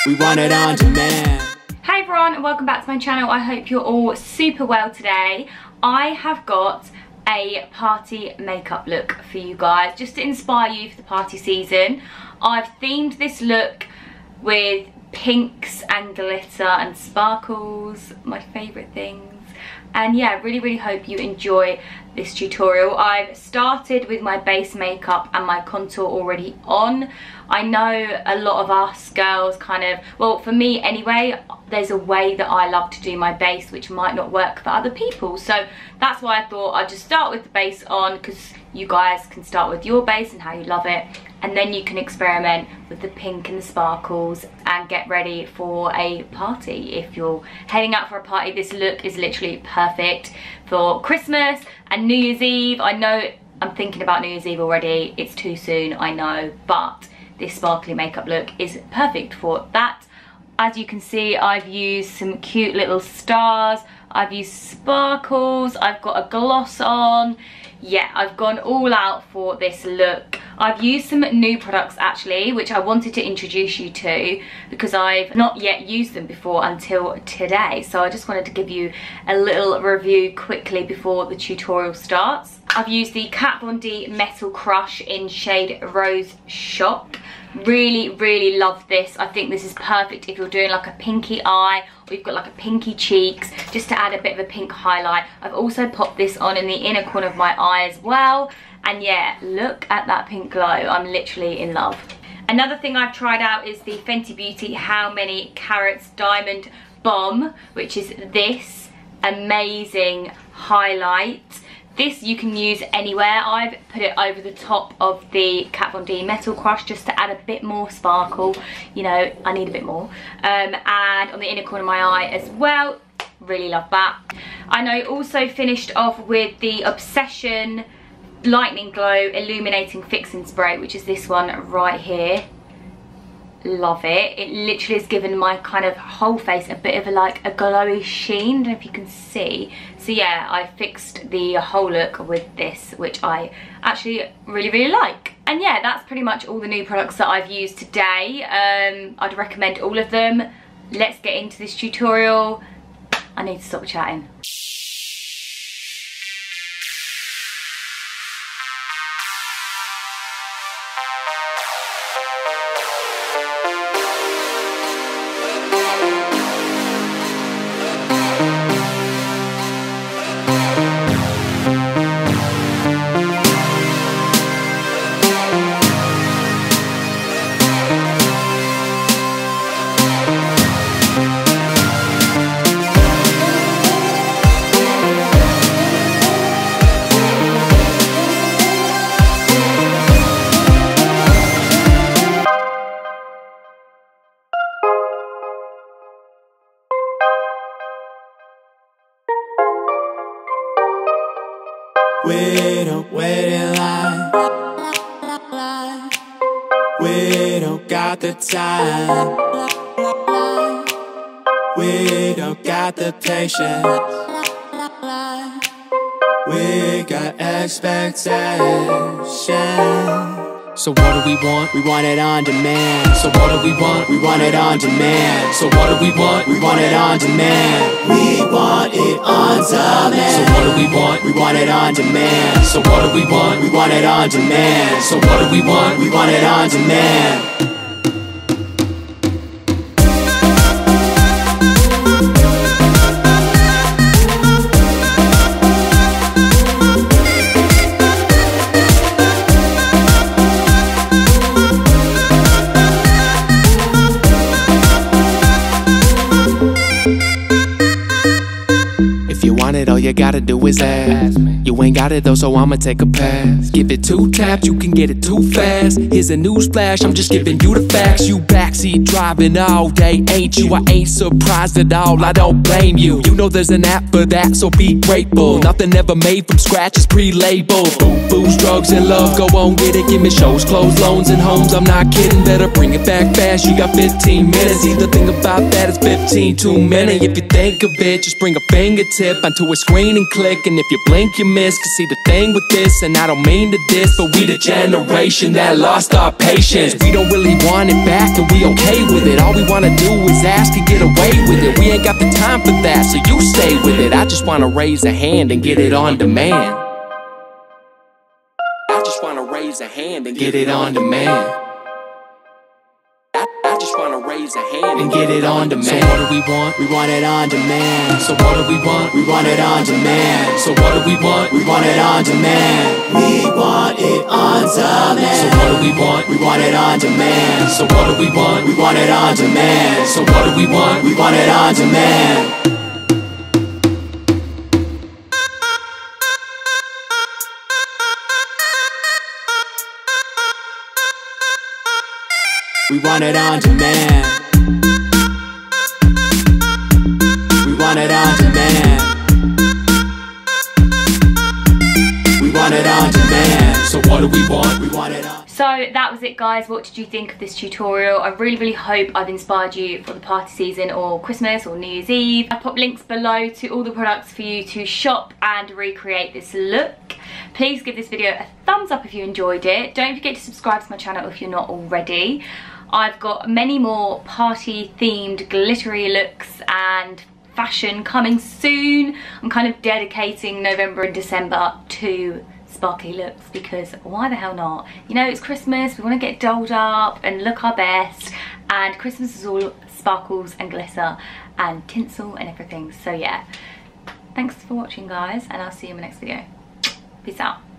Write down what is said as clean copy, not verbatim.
We want it on demand. Hey everyone, and welcome back to my channel. I hope you're all super well today. I have got a party makeup look for you guys, just to inspire you for the party season. I've themed this look with pinks and glitter and sparkles, my favourite things. And yeah, really hope you enjoy this tutorial. I've started with my base makeup and my contour already on. I know a lot of us girls kind of, well, for me anyway, there's a way that I love to do my base which might not work for other people. So that's why I thought I'd just start with the base on, because you guys can start with your base and how you love it, and then you can experiment with the pink and the sparkles and get ready for a party. If you're heading out for a party, this look is literally perfect for Christmas and New Year's Eve. I know I'm thinking about New Year's Eve already, it's too soon, I know, but this sparkly makeup look is perfect for that. As you can see, I've used some cute little stars, I've used sparkles, I've got a gloss on. Yeah, I've gone all out for this look. I've used some new products actually, which I wanted to introduce you to because I've not yet used them before until today. So I just wanted to give you a little review quickly before the tutorial starts. I've used the Kat Von D Metal Crush in shade Rose Shock. Really love this. I think this is perfect if you're doing like a pinky eye, or you've got like a pinky cheeks, just to add a bit of a pink highlight. I've also popped this on in the inner corner of my eye as well, and yeah, look at that pink glow. I'm literally in love. Another thing I've tried out is the Fenty Beauty How Many Carats Diamond Bomb, which is this amazing highlight. This you can use anywhere. I've put it over the top of the Kat Von D Metal Crush just to add a bit more sparkle. You know, I need a bit more. And on the inner corner of my eye as well. Really love that. And I also finished off with the Obsession Lightning Glow Illuminating Fixing Spray, which is this one right here. Love it. It literally has given my kind of whole face a bit of a like a glowy sheen. I don't know if you can see. So yeah, I fixed the whole look with this, which I actually really like. And yeah, that's pretty much all the new products that I've used today. I'd recommend all of them. Let's get into this tutorial. I need to stop chatting. We don't wait in line. We don't got the time. We don't got the patience. We got expectations. So what do we want? We want it on demand. So what do we want? We want it on demand. So what do we want? We want it on demand. We want it on demand. So what do we want? We want it on demand. So what do we want? We want it on demand. So what do we want? We want it on demand. All you gotta do is ask. You ain't got it though, so I'ma take a pass. Give it 2 taps, you can get it too fast. Here's a news flash, I'm just giving you the facts. You backseat driving all day, ain't you? I ain't surprised at all, I don't blame you. You know there's an app for that, so be grateful. Nothing ever made from scratch is pre-labeled. Booze, drugs, and love, go on, get it. Give me shows, clothes, loans, and homes, I'm not kidding. Better bring it back fast, you got 15 minutes. Either thing about that is 15 too many. If you think of it, just bring a fingertip onto a screen screen and click, and if you blink you miss. Cause see the thing with this, and I don't mean to diss, but we the generation that lost our patience. We don't really want it back and we okay with it. All we wanna do is ask and get away with it. We ain't got the time for that, so you stay with it. I just wanna raise a hand and get it on demand. I just wanna raise a hand and get it on demand. I just wanna raise a hand and get it on demand. So what do we want? We want it on demand. So what do we want? We want it on demand. So what do we want? We want it on demand. We want it on demand. So what do we want? We want it on demand. So what do we want? We want it on demand. So what do we want? We want it on demand. We want it on demand. We want it on demand. We want it on demand. So what do we want? We want it on. So that was it, guys. What did you think of this tutorial? I really hope I've inspired you for the party season or Christmas or New Year's Eve. I've put links below to all the products for you to shop and recreate this look. Please give this video a thumbs up if you enjoyed it. Don't forget to subscribe to my channel if you're not already. I've got many more party themed glittery looks and fashion coming soon. I'm kind of dedicating November and December to sparkly looks because why the hell not? You know, it's Christmas, we want to get dolled up and look our best, and Christmas is all sparkles and glitter and tinsel and everything. So yeah, thanks for watching, guys, and I'll see you in my next video. Peace out.